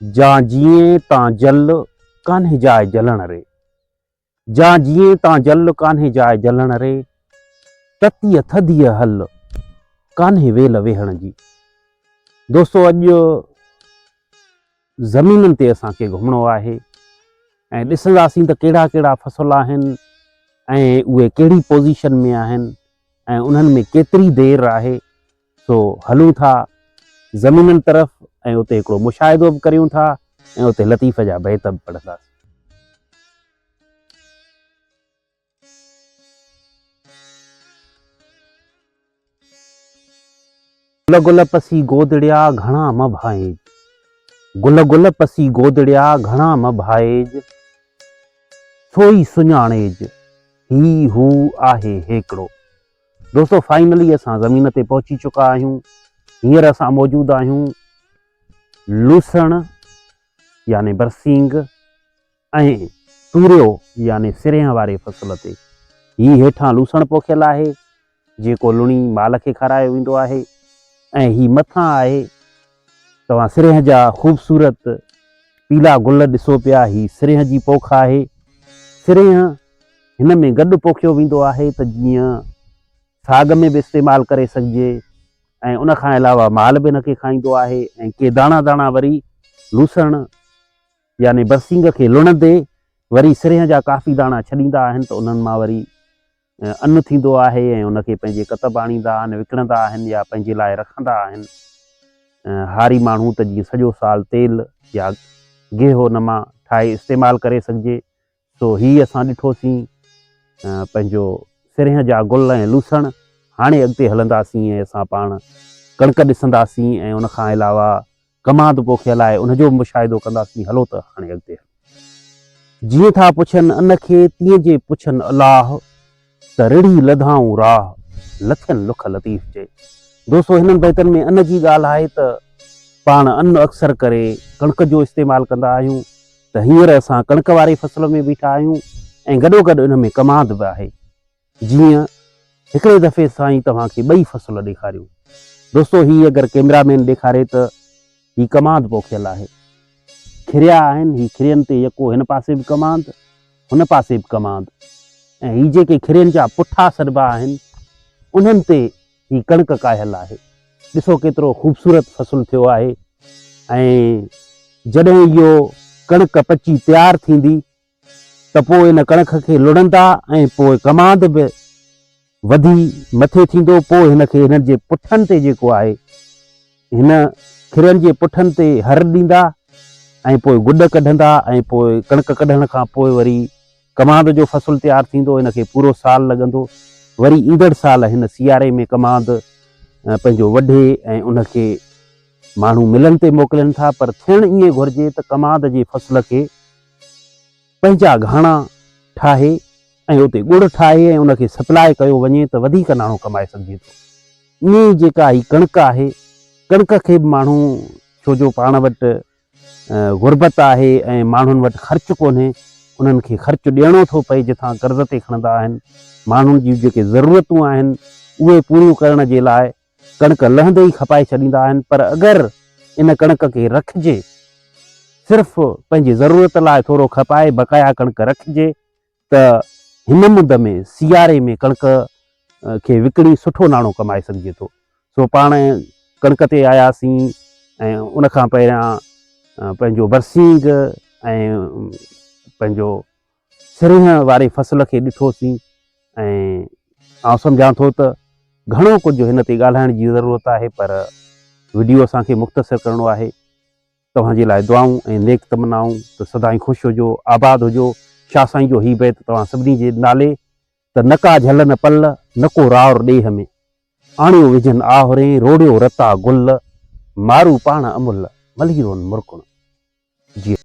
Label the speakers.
Speaker 1: जा जिए तां जल कान्हे जाए जलण रे, जा जिए तां जल कान्हे जाए जलण रे, ततीअ थधीअ हल कान्हे वेल वेहण जी। दोस्तों अॼु ज़मीननि ते असांखे घुमणो आहे ऐं ॾिसंदासीं त कहिड़ा कहिड़ा फसल आहिनि ऐं उहे कहिड़ी पोज़ीशन में आहिनि ऐं उन्हनि में केतिरी देरि आहे। सो हलूं था ज़मीननि तरफ़ ऐं उते हिकिड़ो मुशाहिदो बि करियूं था ऐं उते लतीफ़ जा बैत बि पढ़ंदासीं। गुल गुल पसी गोदड़िया घणा म भाएज, गुल गुल पसी गोदड़िया घणा म भाएज, सोई सुञाणेज ही हू आहे हेकड़ो। दोस्तों फाइनली असां ज़मीन ते पहुची चुका आहियूं। हींअर असां मौजूद आहियूं लूसण यानी बरसींग ऐं तूरियो यानी सिरिया वारे फसल ते। ही हेठां लूसण पोखियल आहे जेको लुणी माल खे खारायो वेंदो आहे ऐं ही मथां आहे तव्हां सिरिया जा ख़ूबसूरत पीला गुल ॾिसो पिया। ही सिरिया जी पोख आहे। सिरिया हिन में गॾु पोखियो वेंदो आहे त जीअं साग में बि इस्तेमालु करे सघिजे ऐं उन खां अलावा माल बि हिनखे खाईंदो आहे ऐं के दाणा दाणा वरी लूसण यानी बरसींग खे लुणंदे वरी सिरिया जा काफ़ी दाणा छॾींदा आहिनि त उन्हनि मां वरी अन्न थींदो आहे ऐं उनखे पंहिंजे कतब आणींदा आहिनि, विकिणंदा आहिनि या पंहिंजे लाइ रखंदा आहिनि। हारी माण्हू त जीअं सॼो साल तेल या गिहु हुन मां ठाहे इस्तेमालु करे सघिजे। सो ही असां ॾिठोसीं पंहिंजो सिरिया जा गुल ऐं लूसण। हाणे अॻिते हलंदासीं ऐं असां पाण कणिक ॾिसंदासीं ऐं उन खां अलावा कमाद पोखियल आहे उनजो मुशाहिदो कंदासीं। हलो त हाणे अॻिते जीअं था पुछनि अन खे तीअं जे पुछनि अलाह, त रिड़ी लधाऊं राह लथनि लुख लतीफ़ जे। दोस्तों हिननि बैतनि में अन्न जी ॻाल्हि आहे त पाण अन्न अक्सर करे कणिक जो इस्तेमालु कंदा आहियूं त हींअर असां कणिक वारे फसल में बीठा आहियूं ऐं गॾोगॾु इन में कमाद बि आहे। जीअं हिकिड़े दफ़े सां तव्हांखे ॿई फसल ॾेखारियूं। दोस्तों ही अगरि कैमरामैन ॾेखारे त ही कमाद पोखियल आहे, खिरिया आहिनि। ही खिरियनि ते यको हिन पासे बि कमाद हुन पासे बि कमाद ऐं ही जेके खिरियनि जा पुठा सॾिबा आहिनि उन्हनि ते ही कणिक कायल आहे। ॾिसो केतिरो ख़ूबसूरत फसल थियो आहे ऐं जॾहिं इहो कणिक पची तयारु थींदी त पोइ इन कणिक खे लुणंदा ऐं पोइ कमाद बि वधी मथे थींदो। पोइ हिनखे हिननि जे पुठनि ते जेको आहे हिन खिरियनि जे पुठनि ते हर ॾींदा ऐं पोइ गुॾ कढंदा ऐं पोइ कणिक कढण खां पोइ वरी कमाद जो फसल तयारु थींदो। हिनखे पूरो साल लॻंदो। वरी ईंदड़ साल हिन सियारे में कमाद पंहिंजो वढे ऐं उनखे माण्हू मिलनि ते मोकिलनि था। पर थियणु ईअं घुरिजे त कमाद जी फसल खे पंहिंजा घाणा ठाहे ऐं उते गुड़ ठाहे ऐं उनखे सप्लाए कयो वञे त वधीक नाणो कमाए सघिजे थो। ईअं जेका ही कणिक आहे, कणिक खे बि माण्हू छो जो पाण वटि गुरबत आहे ऐं माण्हुनि वटि ख़र्चु कोन्हे, उन्हनि खे ख़र्चु ॾियणो थो पए जिथां कर्ज़ ते खणंदा आहिनि। माण्हुनि जी जेके ज़रूरतूं आहिनि उहे पूरियूं करण जे लाइ कणिक लहंदे ई खपाए छॾींदा आहिनि। पर अगरि इन कणिक खे रखिजे, सिर्फ़ु पंहिंजी ज़रूरत लाइ थोरो खपाए बक़ाया कणिक रखिजे त हिन मुंद में सियारे में कणिक खे विकिणी सुठो नाणो कमाए सघिजे थो। सो पाण कणिक ते आयासीं ऐं उन खां पहिरियां पंहिंजो बरसींग ऐं पंहिंजो सिरिया वारे फसल खे ॾिठोसीं ऐं आउं सम्झां थो त घणो कुझु हिन ते ॻाल्हाइण जी ज़रूरत आहे पर वीडियो असांखे मुख़्तसिर करिणो आहे। तव्हांजे लाइ दुआऊं ऐं नेक तमनाऊं त सदाईं ख़ुशि हुजो, आबाद हुजो। शाह साईं जो ही बैत तव्हां सभिनी जे नाले त नका झलन पल न को रावर ॾेह में, आणियो विझनि आहुरे रोड़ियो रता गुल, मारू पाण अमुल मलीरोन मुरकुण। जी